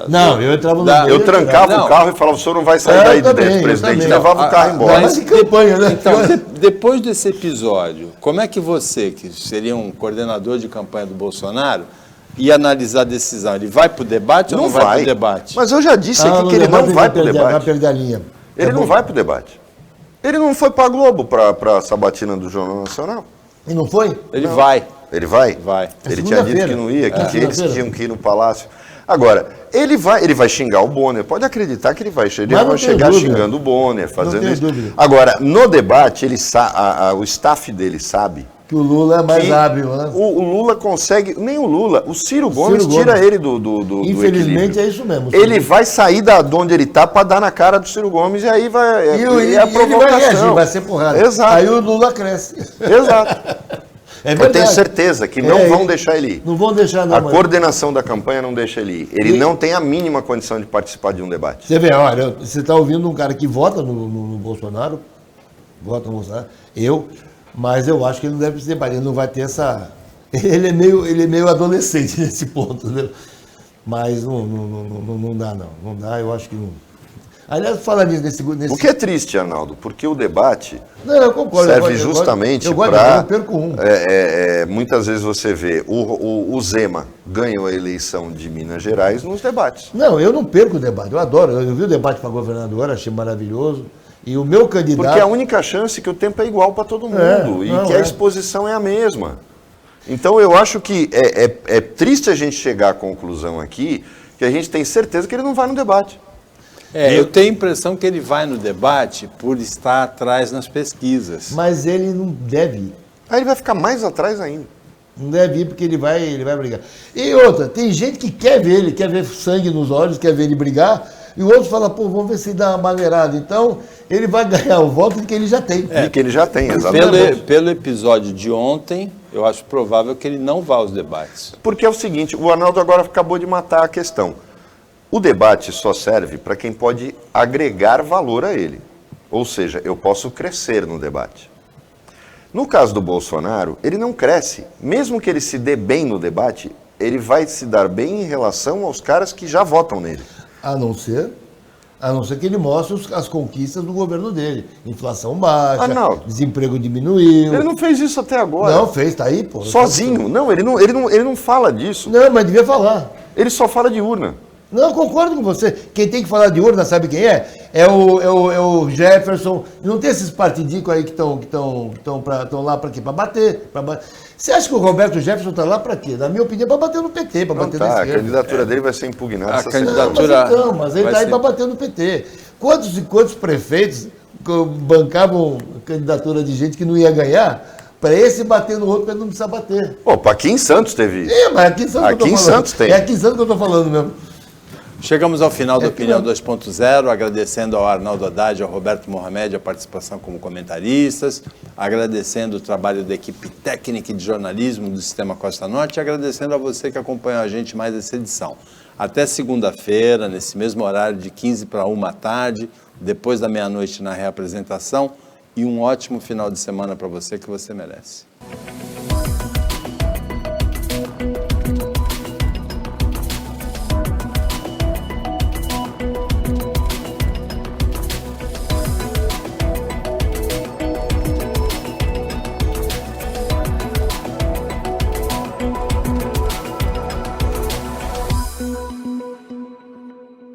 Não, eu entrava no Eu meio, trancava Não. o carro e falava, o senhor não vai sair Eu daí de também, dentro, eu presidente. também. Levava o carro embora. Mas em campanha, né? Então, depois desse episódio, como é que você, que seria um coordenador de campanha do Bolsonaro, ia analisar a decisão? Ele vai para o debate ou não vai para o debate? Mas eu já disse aqui no que ele debate não vai para o Vai debate. perder a linha. Ele não vai para o debate. Ele não foi para a Globo, para a sabatina do Jornal Nacional. E não foi? Ele vai. Ele vai? Vai. Ele tinha dito segunda-feira. que não ia, que eles segunda-feira. tinham que ir no Palácio. Agora, ele vai xingar o Bonner. Pode acreditar que ele vai. Ele Mas não vai tenho chegar dúvida. xingando o Bonner, fazendo tenho isso. dúvida. Agora, no debate, o staff dele sabe Que o Lula é mais que hábil, né? o Lula consegue, nem o Lula, o Ciro Gomes Gomes. tira ele do Infelizmente equilíbrio. é isso mesmo. Ele vai sair de onde ele está para dar na cara do Ciro Gomes e aí vai E é a ele vai provocação. reagir, vai ser porrada. Exato. Aí o Lula cresce. Exato. É Eu verdade. tenho certeza que não vão deixar ele ir. Não vão deixar, não. A mas- coordenação da campanha não deixa ele ir. Ele não tem a mínima condição de participar de um debate. Você vê, olha, você está ouvindo um cara que vota no Bolsonaro, vota no Bolsonaro, mas eu acho que ele não deve se debater, ele não vai ter essa... Ele é meio adolescente nesse ponto, né? Mas não dá, não. Não dá, eu acho que não... Aliás, falar nisso nesse... O que é triste, Arnaldo, porque o debate Não, eu concordo. serve justamente eu para... não perco um. muitas vezes você vê o Zema ganhou a eleição de Minas Gerais nos debates. Não, eu não perco o debate, eu adoro. Eu vi o debate para governador, achei maravilhoso. E o meu candidato... Porque é a única chance que o tempo é igual para todo mundo e que a exposição é a mesma. Então eu acho que é triste a gente chegar à conclusão aqui que a gente tem certeza que ele não vai no debate. Eu tenho a impressão que ele vai no debate por estar atrás nas pesquisas. Mas ele não deve ir. Aí ele vai ficar mais atrás ainda. Não deve ir porque ele vai brigar. E outra, tem gente que quer ver ele, quer ver sangue nos olhos, quer ver ele brigar, e o outro fala, pô, vamos ver se dá uma maneirada. Então, ele vai ganhar o voto que ele já tem. E que ele já tem, exatamente. Pelo episódio de ontem, eu acho provável que ele não vá aos debates. Porque é o seguinte, o Arnaldo agora acabou de matar a questão. O debate só serve para quem pode agregar valor a ele. Ou seja, eu posso crescer no debate. No caso do Bolsonaro, ele não cresce. Mesmo que ele se dê bem no debate, ele vai se dar bem em relação aos caras que já votam nele. A não ser que ele mostre as conquistas do governo dele. Inflação baixa, desemprego diminuiu. Ele não fez isso até agora. Não, fez, tá aí, pô. Sozinho. Não, ele não fala disso. Não, mas devia falar. Ele só fala de urna. Não, concordo com você. Quem tem que falar de urna, sabe quem é? É o Jefferson. Não tem esses partidicos aí que estão lá para quê? Para bater. Você acha que o Roberto Jefferson está lá para quê? Na minha opinião, para bater no PT, para bater na A esquerda. candidatura dele vai ser impugnada essa semana. Mas ele está aí para bater no PT. Quantos prefeitos bancavam candidatura de gente que não ia ganhar? Para esse bater no outro, para ele não precisar bater. Pô, aqui em Santos teve isso. Mas aqui em Santos aqui que eu em tô falando. Santos tem. É aqui em Santos que eu estou falando mesmo. Chegamos ao final da Opinião 2.0, agradecendo ao Arnaldo Haddad e ao Roberto Mohamed a participação como comentaristas, agradecendo o trabalho da equipe técnica e de jornalismo do Sistema Costa Norte e agradecendo a você que acompanhou a gente mais essa edição. Até segunda-feira, nesse mesmo horário de 15 para 1 da tarde, depois da meia-noite na reapresentação, e um ótimo final de semana para você que você merece.